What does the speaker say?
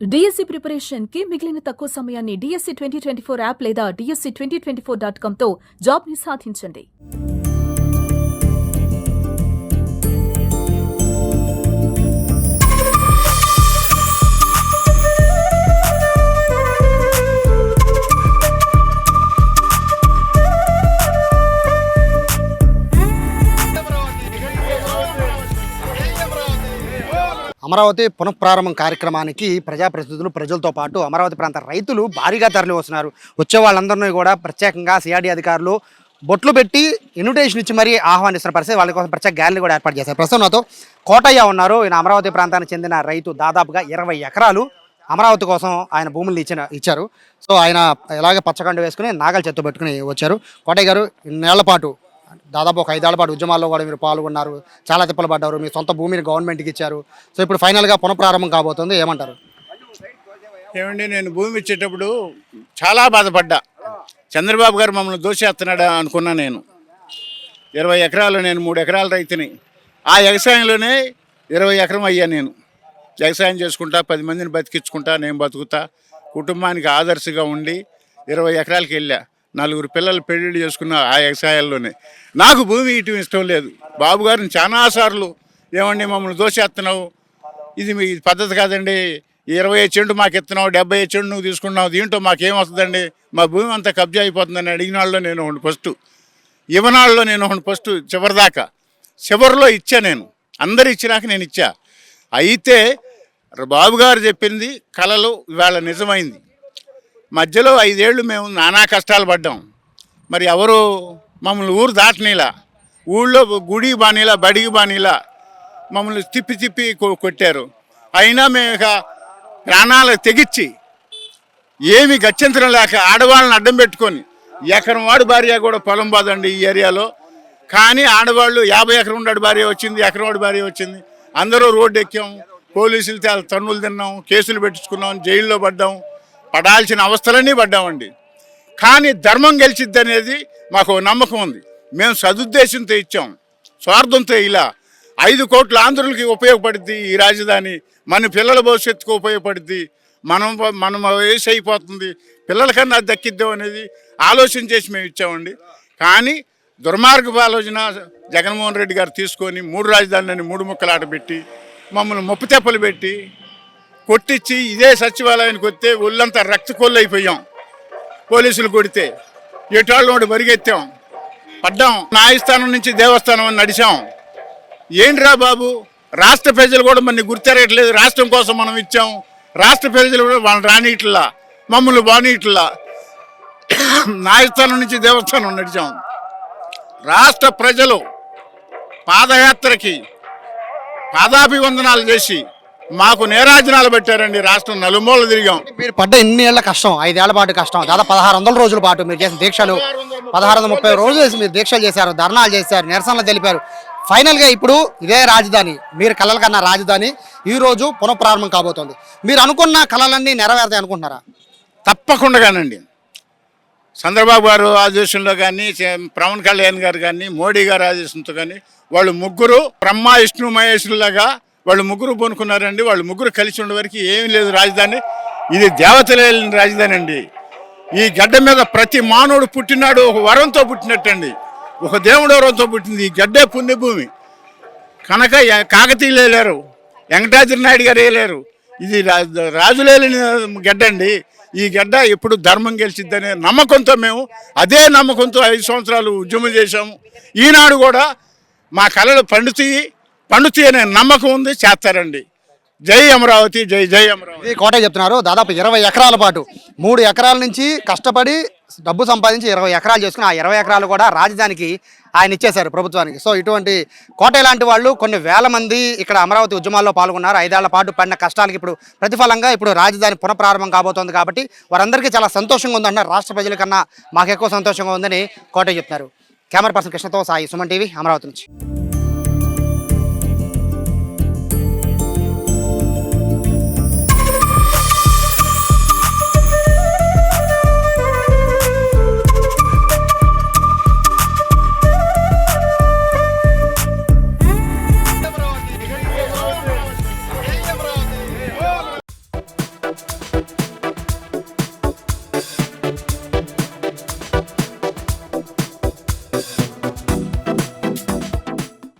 DSC preparation కి మిగిలిన తక్కువ సమయాన్ని డిఎస్సి 2024 యాప్ లేదా DSC2024.com తో జాబ్ ని సాధించండి. అమరావతి పునఃప్రారంభం కార్యక్రమానికి ప్రజాప్రతినిధులు ప్రజలతో పాటు అమరావతి ప్రాంత రైతులు భారీగా తరలి వస్తున్నారు. వచ్చే వాళ్ళందరినీ కూడా ప్రత్యేకంగా సిఆర్డీ అధికారులు బొట్లు పెట్టి ఇన్విటేషన్ ఇచ్చి మరీ ఆహ్వానిస్తున్న పరిస్థితి. వాళ్ళ కోసం ప్రత్యేక గ్యాలరీ కూడా ఏర్పాటు చేశారు. ప్రస్తుతం నాతో కోటయ్య ఉన్నారు. ఈయన అమరావతి ప్రాంతానికి చెందిన రైతు. దాదాపుగా 20 ఎకరాలు అమరావతి కోసం ఆయన భూములు ఇచ్చారు. సో ఆయన ఇలాగే పచ్చకండు వేసుకుని నాగల చెత్త పెట్టుకుని వచ్చారు. కోటయ్య గారు, ఇన్నేళ్ల పాటు దాదాపు ఒక 5 ఏళ్ల పాటు ఉద్యమాల్లో కూడా మీరు పాల్గొన్నారు, చాలా తిప్పలు పడ్డారు, మీ సొంత భూమిని గవర్నమెంట్కి ఇచ్చారు. సో ఇప్పుడు ఫైనల్గా పునఃప్రారంభం కాబోతుంది, ఏమంటారు? ఏమండి, నేను భూమి ఇచ్చేటప్పుడు చాలా బాధపడ్డా. చంద్రబాబు గారు మమ్మల్ని దోషేస్తున్నాడా అనుకున్నా. నేను 20 ఎకరాలు, నేను 3 ఎకరాల రైతుని. ఆ వ్యవసాయంలోనే 20 ఎకరం అయ్యా. నేను వ్యవసాయం చేసుకుంటా, 10 మందిని బతికించుకుంటా, నేను బతుకుతా, కుటుంబానికి ఆదర్శగా ఉండి 20 ఎకరాలకి వెళ్ళా. 4 పిల్లలు పెళ్లిళ్ళు చేసుకున్న ఆ వ్యవసాయాల్లోనే. నాకు భూమి ఇవ్వటం ఇష్టం లేదు. బాబు గారిని చాలాసార్లు ఏమండి మమ్మల్ని దోషేస్తున్నావు, ఇది మీ పద్ధతి కాదండి, 20 చెండు మాకు ఇస్తున్నావు, 70 చెండు నువ్వు తీసుకున్నావు, దీంట్లో మాకేం వస్తుందండి, మా భూమి అంతా కబ్జా అయిపోతుందని అడిగిన వాళ్ళలో నేను ఒకటి ఫస్ట్, ఇవ్వనాళ్ళలో నేను ఒకటి ఫస్ట్, చివరిదాకా చివరిలో ఇచ్చా. నేను అందరు ఇచ్చినాక నేను ఇచ్చా. అయితే బాబు గారు చెప్పింది కలలు ఇవాళ నిజమైంది. మధ్యలో 5 ఏళ్ళు మేము నానా కష్టాలు పడ్డాం. మరి ఎవరు మమ్మల్ని ఊరు దాటనీలా, ఊళ్ళో గుడి బానీలా, బడికి బానీలా మమ్మల్ని తిప్పి తిప్పి కొట్టారు. అయినా మేము ఇక ప్రాణాలకు తెగిచ్చి ఏమి గత్యంతరం లేక ఆడవాళ్ళని అడ్డం పెట్టుకొని, ఎకరం వాడి భార్య కూడా పొలం బాదండి ఈ ఏరియాలో. కానీ ఆడవాళ్ళు 50 ఎకరం ఉన్నాడు భార్య వచ్చింది, ఎకరం వాడి భార్య వచ్చింది. అందరూ రోడ్డు ఎక్కాం, పోలీసులు తన్నులు తిన్నాం, కేసులు పెట్టించుకున్నాం, జైల్లో పడ్డాం, పడాల్సిన అవస్థలన్నీ పడ్డామండి. కానీ ధర్మం గెలిచిద్ది అనేది మాకు నమ్మకం ఉంది. మేము సదుద్దేశంతో ఇచ్చాం, స్వార్థంతో ఇలా. 5 కోట్ల ఆంధ్రులకి ఉపయోగపడుద్ది ఈ రాజధాని, మన పిల్లల భవిష్యత్తుకు ఉపయోగపడుద్ది, మనం వయసు అయిపోతుంది, పిల్లలకన్నా దక్కిద్దాం అనేది ఆలోచన చేసి మేము ఇచ్చామండి. కానీ దుర్మార్గపు ఆలోచన జగన్మోహన్ రెడ్డి గారు తీసుకొని 3 రాజధానులని 3 ముక్కలాట పెట్టి మమ్మల్ని ముప్పు తెప్పలు పెట్టి కొట్టించి, ఇదే సచివాలయానికి వస్తే ఒళ్ళంతా రక్తకొల్లు అయిపోయాం. పోలీసులు కొడితే ఎటాళ్ళు నోటి పరిగెత్తాం, పడ్డాం. న్యాయస్థానం నుంచి దేవస్థానం అని నడిచాం. ఏంట్రా బాబు, రాష్ట్ర ప్రజలు కూడా మనని గుర్తెరగట్లేదు. రాష్ట్రం కోసం మనం ఇచ్చాం, రాష్ట్ర ప్రజలు కూడా వాళ్ళని రానిట్లా, మమ్మల్ని బానిట్లా. న్యాయస్థానం నుంచి దేవస్థానం నడిచాం. రాష్ట్ర ప్రజలు పాదయాత్రకి పాదాభివందనాలు చేసి మాకు నేరాజనాలు పెట్టారండి. రాష్ట్రం నలుమూలలు తిరిగాం. మీరు పడ్డ ఇన్ని ఏళ్ల కష్టం, 5 ఏళ్ల పాటు కష్టం, దాదాపు 1600 రోజుల పాటు మీరు చేసిన దీక్షలు, 1630 రోజులు వేసి మీరు దీక్షలు చేశారు, ధర్నాలు చేశారు, నిరసనలు తెలిపారు. ఫైనల్గా ఇప్పుడు ఇదే రాజధాని, మీరు కలల కన్నా రాజధాని ఈ రోజు పునఃప్రారంభం కాబోతోంది. మీరు అనుకున్న కళలన్నీ నెరవేరుతాయి అనుకుంటున్నారా? తప్పకుండానండి. చంద్రబాబు గారు ఆదేశంలో కానీ, పవన్ కళ్యాణ్ గారు కానీ, మోడీ గారు ఆదేశంతో కానీ, వాళ్ళు ముగ్గురు బ్రహ్మ విష్ణు మహేశ్వరులాగా వాళ్ళు ముగ్గురు పొనుకున్నారండి. వాళ్ళు ముగ్గురు కలిసి ఉండే వరకు ఏమీ లేదు రాజధాని. ఇది దేవతలు వెళ్ళిన రాజధాని అండి. ఈ గడ్డ మీద ప్రతి మానవుడు పుట్టినాడు ఒక వరంతో పుట్టినట్టండి, ఒక దేవుడు వరంతో పుట్టింది. ఈ గడ్డే పుణ్యభూమి కనుక కాకతీయులు వేయలేరు, వెంకటాద్రి నాయుడు గారు వేయలేరు. ఇది రాజులేని గడ్డ అండి. ఈ గడ్డ ఎప్పుడు ధర్మం గెలిచిద్దనే నమ్మకంతో మేము అదే నమ్మకంతో 5 సంవత్సరాలు ఉద్యమం చేశాము. ఈనాడు కూడా మా కళలు పండుతాయి అనే నమ్మకం ఉంది, చేస్తారండి. జై అమరావతి, జై జై అమరావతి. కోట చెప్తున్నారు. దాదాపు 20 ఎకరాల పాటు 3 ఎకరాల నుంచి కష్టపడి డబ్బు సంపాదించి 20 ఎకరాలు చేసుకుని, ఆ 20 ఎకరాలు కూడా రాజధానికి ఆయన ఇచ్చేశారు ప్రభుత్వానికి. సో ఇటువంటి కోట లాంటి వాళ్ళు కొన్ని వేల మంది ఇక్కడ అమరావతి ఉద్యమాల్లో పాల్గొన్నారు. 5 ఏళ్ల పాటు పడిన కష్టానికి ఇప్పుడు ప్రతిఫలంగా ఇప్పుడు రాజధాని పునఃప్రారంభం కాబోతోంది. కాబట్టి వారందరికీ చాలా సంతోషంగా ఉందంటున్నారు. రాష్ట్ర ప్రజల కన్నా మాకు ఎక్కువ సంతోషంగా ఉందని కోట చెప్తున్నారు. కెమెరా పర్సన్ కృష్ణతో సాయి, సుమన్ టీవీ, అమరావతి నుంచి.